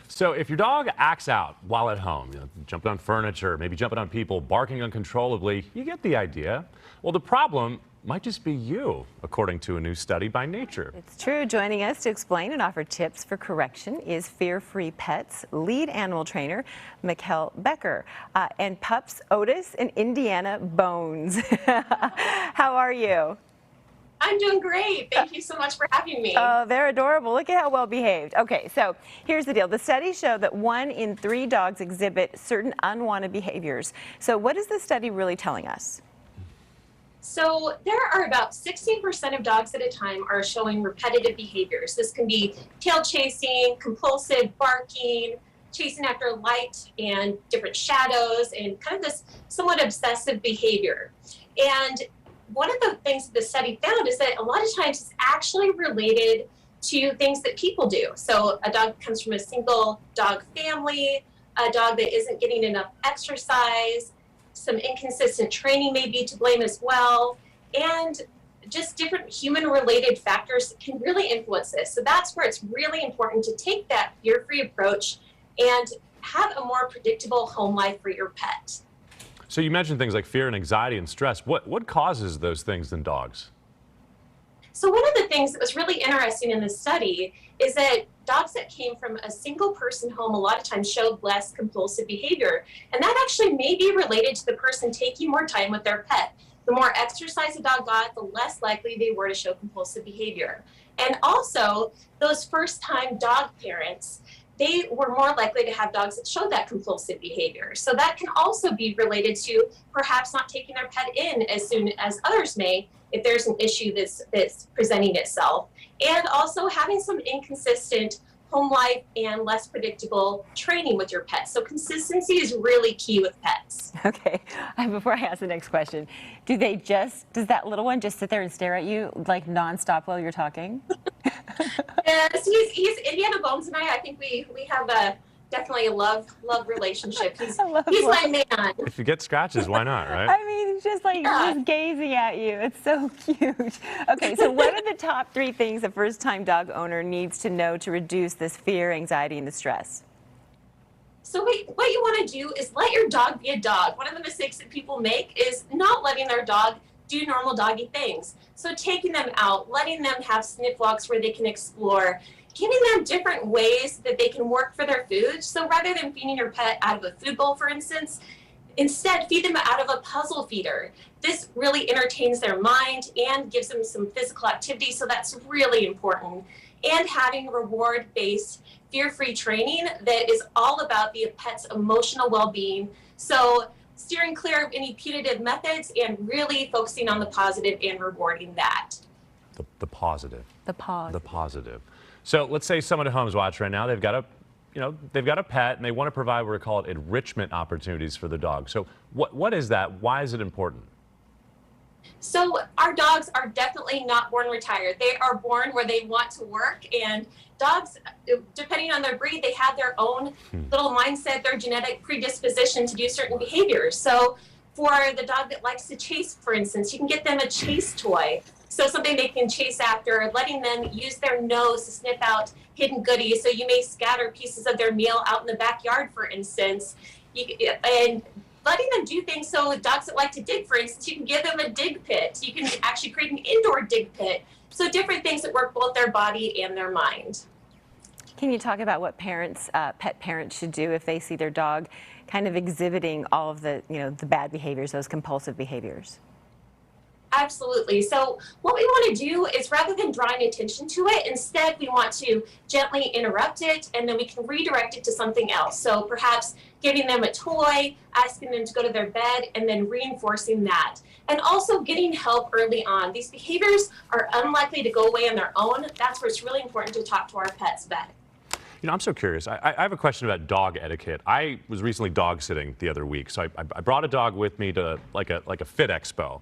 So if your dog acts out while at home, jumping on furniture, maybe jumping on people, barking uncontrollably, you get the idea. Well, the problem might just be you, according to a new study by Nature. It's true. Joining us to explain and offer tips for correction is Fear Free Pets lead animal trainer, Mikkel Becker, and pups Otis and Indiana Bones. How are you? I'm doing great. Thank you so much for having me. Oh, they're adorable. Look at how well behaved. Okay, so here's the deal. The studies show that 1 in 3 dogs exhibit certain unwanted behaviors. So what is the study really telling us? So there are about 16% of dogs at a time are showing repetitive behaviors. This can be tail chasing, compulsive barking, chasing after light and different shadows, and kind of this somewhat obsessive behavior. And one of the things that the study found is that a lot of times it's actually related to things that people do. So a dog comes from a single dog family, a dog that isn't getting enough exercise, some inconsistent training may be to blame as well, and just different human-related factors can really influence this. So that's where it's really important to take that fear-free approach and have a more predictable home life for your pet. So you mentioned things like fear and anxiety and stress. What causes those things in dogs? So one of the things that was really interesting in this study is that dogs that came from a single person home a lot of times showed less compulsive behavior. And that actually may be related to the person taking more time with their pet. The more exercise a dog got, the less likely they were to show compulsive behavior. And also, those first-time dog parents, they were more likely to have dogs that showed that compulsive behavior. So that can also be related to perhaps not taking their pet in as soon as others may if there's an issue that's presenting itself. And also having some inconsistent home life and less predictable training with your pet. So consistency is really key with pets. Okay, before I ask the next question, does that little one just sit there and stare at you like nonstop while you're talking? Yes, he's Indiana Bones and I think we have definitely a love relationship. He's my man. If you get scratches, why not, right? I mean, it's just like just gazing at you. It's so cute. Okay, so what are the top 3 things a first-time dog owner needs to know to reduce this fear, anxiety, and the stress? So what you want to do is let your dog be a dog. One of the mistakes that people make is not letting their dog do normal doggy things. So taking them out, letting them have sniff walks where they can explore, giving them different ways that they can work for their food. So rather than feeding your pet out of a food bowl, for instance, instead feed them out of a puzzle feeder. This really entertains their mind and gives them some physical activity, so that's really important. And having reward-based, fear-free training that is all about the pet's emotional well-being. So steering clear of any punitive methods and really focusing on the positive and rewarding that. The positive. The pause. The positive. So let's say someone at home is watching right now. They've got a pet and they want to provide what we call it enrichment opportunities for the dog. So what is that? Why is it important? So our dogs are definitely not born retired. They are born where they want to work, and dogs, depending on their breed, they have their own little mindset, their genetic predisposition to do certain behaviors. So for the dog that likes to chase, for instance, you can get them a chase toy. So something they can chase after, letting them use their nose to sniff out hidden goodies. So you may scatter pieces of their meal out in the backyard, for instance, and letting them do things. So dogs that like to dig, for instance, you can give them a dig pit. You can actually create an indoor dig pit. So different things that work both their body and their mind. Can you talk about what pet parents should do if they see their dog kind of exhibiting all of the bad behaviors, those compulsive behaviors? Absolutely. So what we want to do is, rather than drawing attention to it, instead we want to gently interrupt it, and then we can redirect it to something else. So perhaps giving them a toy, asking them to go to their bed, and then reinforcing that. And also getting help early on. These behaviors are unlikely to go away on their own. That's where it's really important to talk to our pet's vet. I'm so curious. I have a question about dog etiquette. I was recently dog sitting the other week, so I brought a dog with me to like a fit expo,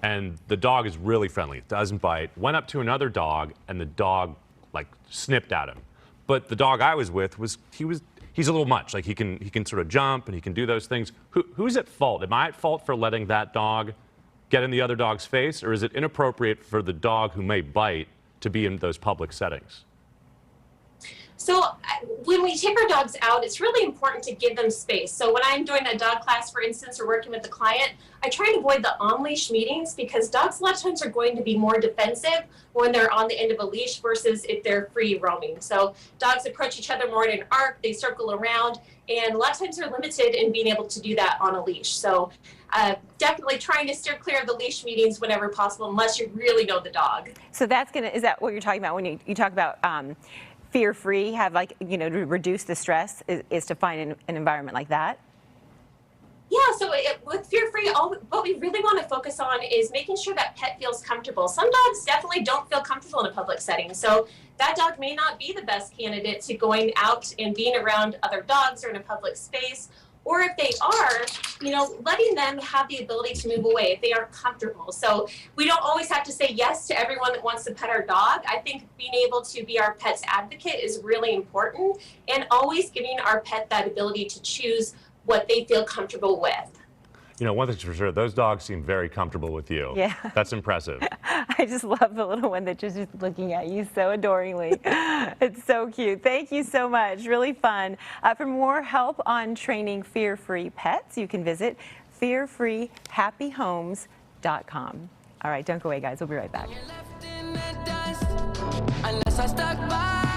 and the dog is really friendly. It doesn't bite. Went up to another dog, and the dog like snipped at him. But the dog I was with he's a little much. Like he can sort of jump and he can do those things. Who's at fault? Am I at fault for letting that dog get in the other dog's face, or is it inappropriate for the dog who may bite to be in those public settings? So when we take our dogs out, it's really important to give them space. So when I'm doing a dog class, for instance, or working with the client, I try and avoid the on-leash meetings because dogs a lot of times are going to be more defensive when they're on the end of a leash versus if they're free roaming. So dogs approach each other more in an arc, they circle around, and a lot of times they're limited in being able to do that on a leash. So definitely trying to steer clear of the leash meetings whenever possible, unless you really know the dog. So is that what you're talking about when you talk about fear-free, have to reduce the stress is to find an environment like that? Yeah, so with fear-free, what we really want to focus on is making sure that pet feels comfortable. Some dogs definitely don't feel comfortable in a public setting, so that dog may not be the best candidate to going out and being around other dogs or in a public space. Or if they are, letting them have the ability to move away if they aren't comfortable. So we don't always have to say yes to everyone that wants to pet our dog. I think being able to be our pet's advocate is really important, and always giving our pet that ability to choose what they feel comfortable with. One thing's for sure, those dogs seem very comfortable with you. Yeah. That's impressive. I just love the little one that's just looking at you so adoringly. It's so cute. Thank you so much. Really fun. For more help on training fear-free pets, you can visit fearfreehappyhomes.com. All right, don't go away, guys. We'll be right back. Unless I stuck by